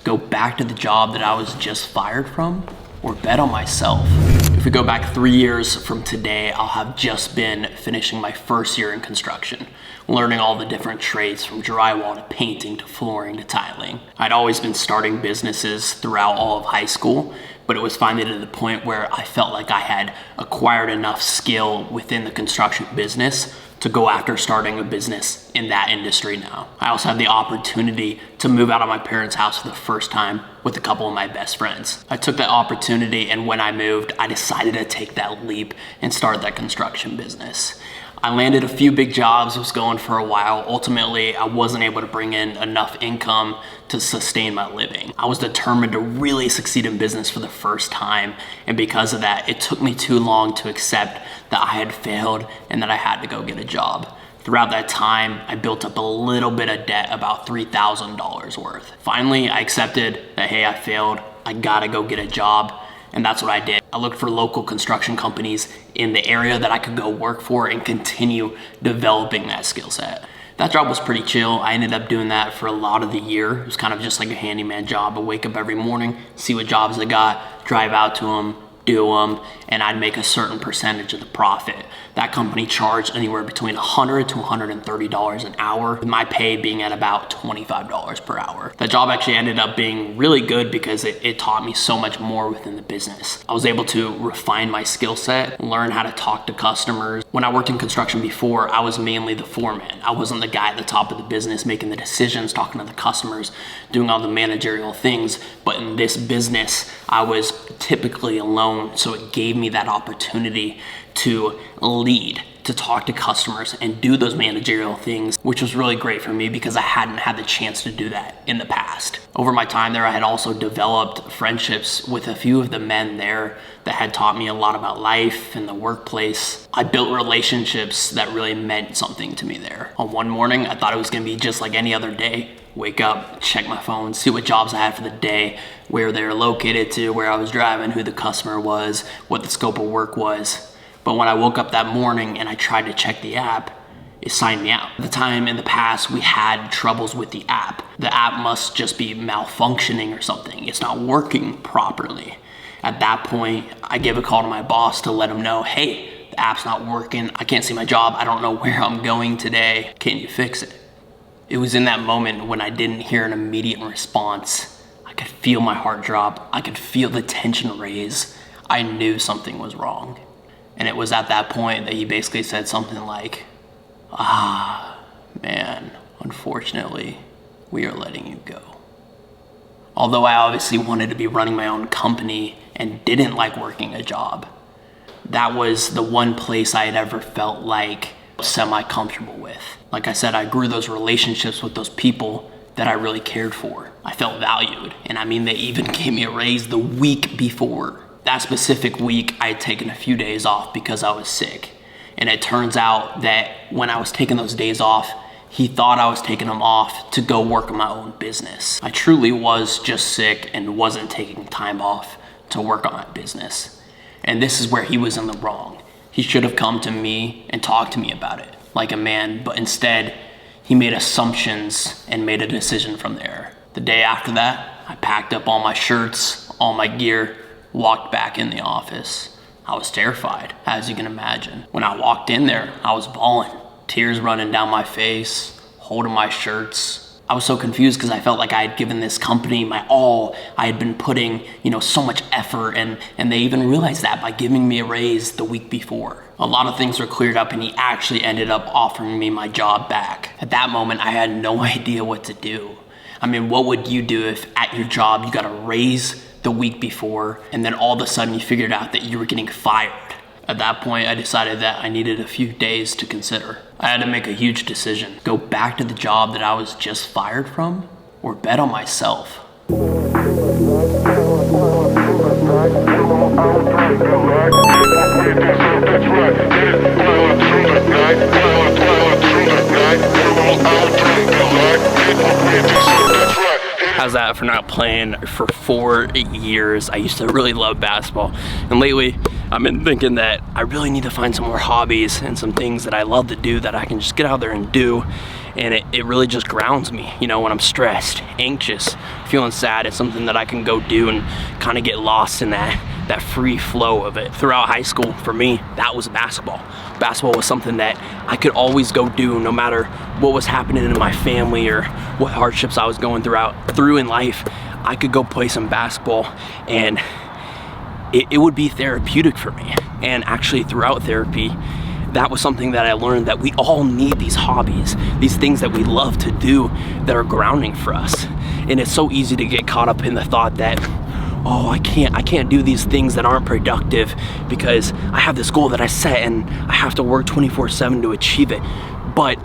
Go back to the job that I was just fired from, or bet on myself? If we go back 3 years from today, I'll have just been finishing my first year in construction, learning all the different trades from drywall to painting to flooring to tiling. I'd always been starting businesses throughout all of high school, but it was finally to the point where I felt like I had acquired enough skill within the construction business to go after starting a business in that industry now. I also had the opportunity to move out of my parents' house for the first time with a couple of my best friends. I took that opportunity, and when I moved, I decided to take that leap and start that construction business. I landed a few big jobs, was going for a while. Ultimately, I wasn't able to bring in enough income to sustain my living. I was determined to really succeed in business for the first time, and because of that, it took me too long to accept that I had failed and that I had to go get a job. Throughout that time, I built up a little bit of debt, about $3,000 worth. Finally, I accepted that, hey, I failed, I gotta go get a job. And that's what I did. I looked for local construction companies in the area that I could go work for and continue developing that skill set. That job was pretty chill. I ended up doing that for a lot of the year. It was kind of just like a handyman job. I wake up every morning, see what jobs I got, drive out to them, do them, and I'd make a certain percentage of the profit. That company charged anywhere between $100 to $130 an hour, with my pay being at about $25 per hour. That job actually ended up being really good because it taught me so much more within the business. I was able to refine my skill set, learn how to talk to customers. When I worked in construction before, I was mainly the foreman. I wasn't the guy at the top of the business making the decisions, talking to the customers, doing all the managerial things. But in this business, I was typically alone, so it gave me that opportunity to lead, to talk to customers and do those managerial things, which was really great for me because I hadn't had the chance to do that in the past. Over my time there, I had also developed friendships with a few of the men there that had taught me a lot about life and the workplace. I built relationships that really meant something to me there. On one morning, I thought it was gonna be just like any other day. Wake up, check my phone, see what jobs I had for the day, where they were located to, where I was driving, who the customer was, what the scope of work was. But when I woke up that morning and I tried to check the app, it signed me out. At the time in the past, we had troubles with the app. The app must just be malfunctioning or something. It's not working properly. At that point, I gave a call to my boss to let him know, hey, the app's not working. I can't see my job. I don't know where I'm going today. Can you fix it? It was in that moment when I didn't hear an immediate response. I could feel my heart drop. I could feel the tension raise. I knew something was wrong. And it was at that point that he basically said something like, man, unfortunately, we are letting you go. Although I obviously wanted to be running my own company and didn't like working a job, that was the one place I had ever felt like semi-comfortable with. Like I said, I grew those relationships with those people that I really cared for. I felt valued. And I mean, they even gave me a raise the week before. That specific week, I had taken a few days off because I was sick. And it turns out that when I was taking those days off, he thought I was taking them off to go work on my own business. I truly was just sick and wasn't taking time off to work on my business. And this is where he was in the wrong. He should have come to me and talked to me about it like a man, but instead, he made assumptions and made a decision from there. The day after that, I packed up all my shirts, all my gear, walked back in the office. I was terrified, as you can imagine. When I walked in there, I was bawling, tears running down my face, holding my shirts. I was so confused because I felt like I had given this company my all. I had been putting, so much effort, and they even realized that by giving me a raise the week before. A lot of things were cleared up, and he actually ended up offering me my job back. At that moment, I had no idea what to do. I mean, what would you do if at your job you got a raise the week before, and then all of a sudden you figured out that you were getting fired? At that point, I decided that I needed a few days to consider. I had to make a huge decision. Go back to the job that I was just fired from, or bet on myself. How's that for not playing for 4 years? I used to really love basketball, and lately I've been thinking that I really need to find some more hobbies and some things that I love to do that I can just get out there and do. And it really just grounds me, you know, when I'm stressed, anxious, feeling sad. It's something that I can go do and kind of get lost in that free flow of it. Throughout high school, for me, that was basketball. Basketball was something that I could always go do no matter what was happening in my family or what hardships I was going through in life. I could go play some basketball and it would be therapeutic for me. And actually throughout therapy, that was something that I learned, that we all need these hobbies, these things that we love to do that are grounding for us. And it's so easy to get caught up in the thought that, oh, I can't do these things that aren't productive because I have this goal that I set and I have to work 24/7 to achieve it. But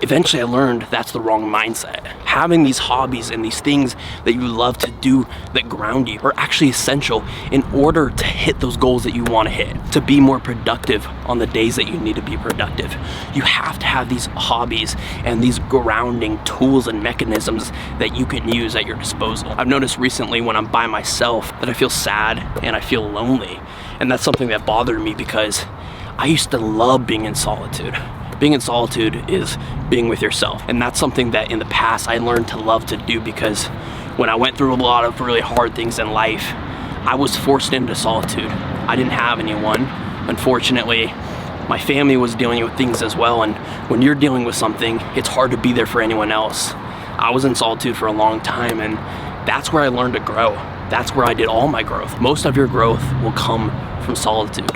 eventually I learned that's the wrong mindset. Having these hobbies and these things that you love to do that ground you are actually essential in order to hit those goals that you want to hit, to be more productive on the days that you need to be productive. You have to have these hobbies and these grounding tools and mechanisms that you can use at your disposal. I've noticed recently when I'm by myself that I feel sad and I feel lonely. And that's something that bothered me because I used to love being in solitude. Being in solitude is being with yourself. And that's something that in the past I learned to love to do, because when I went through a lot of really hard things in life, I was forced into solitude. I didn't have anyone. Unfortunately, my family was dealing with things as well. And when you're dealing with something, it's hard to be there for anyone else. I was in solitude for a long time, and that's where I learned to grow. That's where I did all my growth. Most of your growth will come from solitude.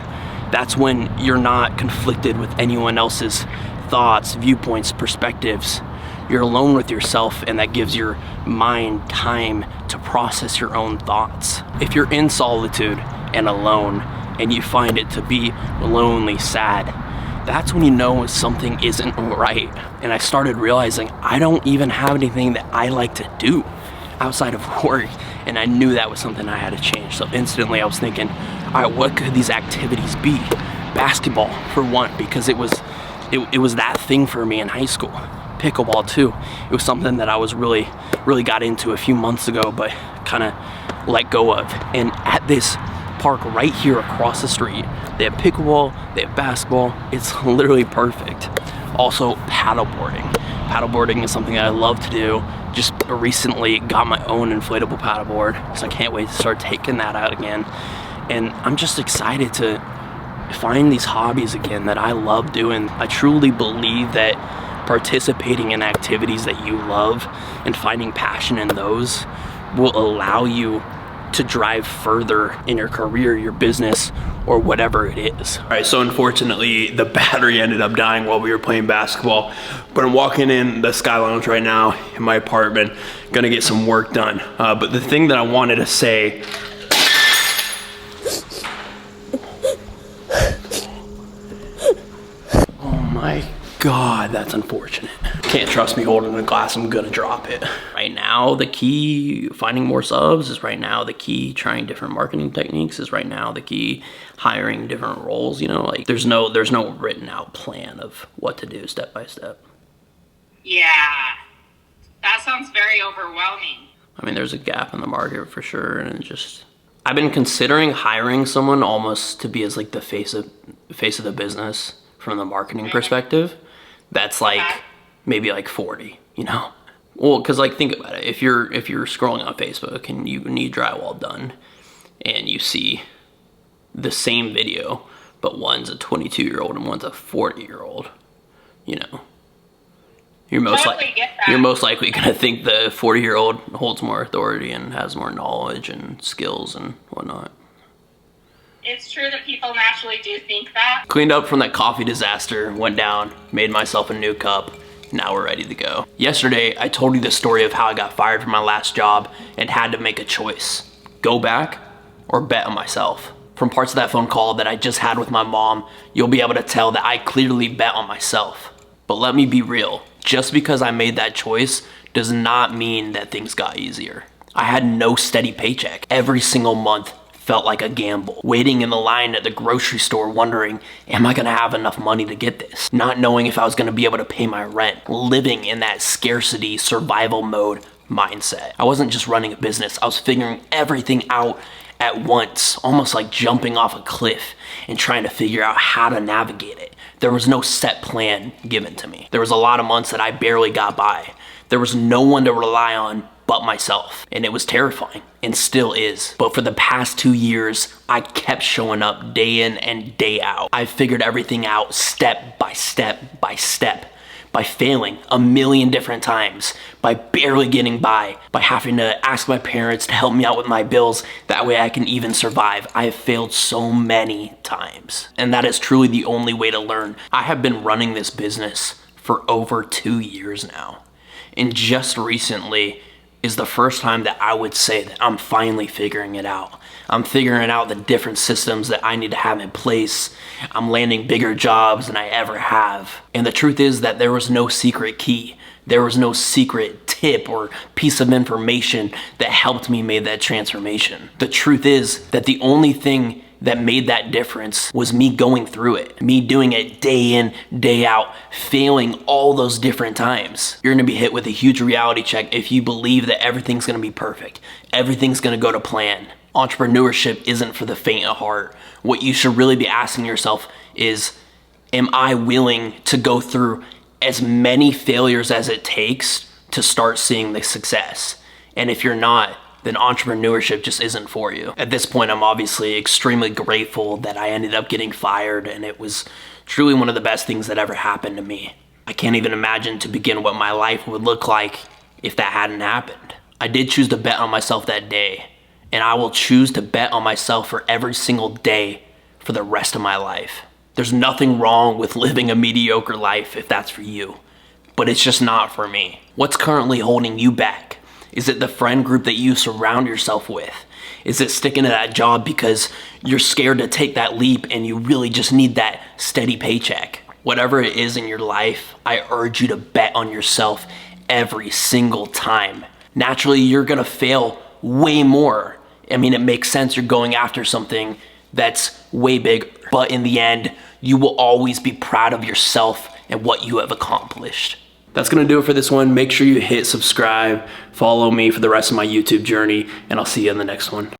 That's when you're not conflicted with anyone else's thoughts, viewpoints, perspectives. You're alone with yourself, and that gives your mind time to process your own thoughts. If you're in solitude and alone, and you find it to be lonely, sad, that's when you know something isn't right. And I started realizing I don't even have anything that I like to do outside of work, and I knew that was something I had to change. So instantly I was thinking, all right, what could these activities be? Basketball, for one, because it was that thing for me in high school. Pickleball too. It was something that I was really got into a few months ago, but kind of let go of. And at this park right here across the street, they have pickleball, they have basketball. It's literally perfect. Also, paddleboarding. Paddleboarding is something that I love to do. Just recently got my own inflatable paddleboard, so I can't wait to start taking that out again. And I'm just excited to find these hobbies again that I love doing. I truly believe that participating in activities that you love and finding passion in those will allow you to drive further in your career, your business, or whatever it is. All right, so unfortunately, the battery ended up dying while we were playing basketball, but I'm walking in the Sky Lounge right now in my apartment, gonna get some work done. But the thing that I wanted to say, oh my God, that's unfortunate. Can't trust me holding the glass, I'm gonna drop it. Right now, the key finding more subs is right now the key trying different marketing techniques is right now the key hiring different roles, you know, like there's no written out plan of what to do step by step. Yeah, that sounds very overwhelming. I mean, there's a gap in the market for sure, and just I've been considering hiring someone almost to be as like the face of the business from the marketing perspective. That's like maybe like 40, you know? Well, because like think about it. If you're scrolling on Facebook and you need drywall done and you see the same video, but one's a 22-year-old and one's a 40-year-old, you know, you're most likely gonna think the 40-year-old holds more authority and has more knowledge and skills and whatnot. It's true that people naturally do think that. Cleaned up from that coffee disaster, went down, made myself a new cup. Now we're ready to go. Yesterday, I told you the story of how I got fired from my last job and had to make a choice. Go back or bet on myself. From parts of that phone call that I just had with my mom, you'll be able to tell that I clearly bet on myself. But let me be real. Just because I made that choice does not mean that things got easier. I had no steady paycheck. Every single month felt like a gamble. Waiting in the line at the grocery store wondering, am I gonna have enough money to get this? Not knowing if I was gonna be able to pay my rent. Living in that scarcity survival mode mindset. I wasn't just running a business, I was figuring everything out at once, almost like jumping off a cliff and trying to figure out how to navigate it. There was no set plan given to me. There was a lot of months that I barely got by. There was no one to rely on but myself. And it was terrifying, and still is. But for the past 2 years, I kept showing up day in and day out. I figured everything out step by step by step. By failing a million different times, by barely getting by having to ask my parents to help me out with my bills, that way I can even survive. I have failed so many times, and that is truly the only way to learn. I have been running this business for over 2 years now, and just recently is the first time that I would say that I'm finally figuring it out. I'm figuring out the different systems that I need to have in place. I'm landing bigger jobs than I ever have. And the truth is that there was no secret key. There was no secret tip or piece of information that helped me make that transformation. The truth is that the only thing that made that difference was me going through it, me doing it day in, day out, failing all those different times. You're gonna be hit with a huge reality check if you believe that everything's gonna be perfect, everything's gonna go to plan. Entrepreneurship isn't for the faint of heart. What you should really be asking yourself is, am I willing to go through as many failures as it takes to start seeing the success? And if you're not, then entrepreneurship just isn't for you. At this point, I'm obviously extremely grateful that I ended up getting fired, and it was truly one of the best things that ever happened to me. I can't even imagine to begin what my life would look like if that hadn't happened. I did choose to bet on myself that day, and I will choose to bet on myself for every single day for the rest of my life. There's nothing wrong with living a mediocre life if that's for you, but it's just not for me. What's currently holding you back? Is it the friend group that you surround yourself with? Is it sticking to that job because you're scared to take that leap and you really just need that steady paycheck? Whatever it is in your life, I urge you to bet on yourself every single time. Naturally, you're gonna fail way more. I mean, it makes sense, you're going after something that's way bigger, but in the end, you will always be proud of yourself and what you have accomplished. That's gonna do it for this one. Make sure you hit subscribe, follow me for the rest of my YouTube journey, and I'll see you in the next one.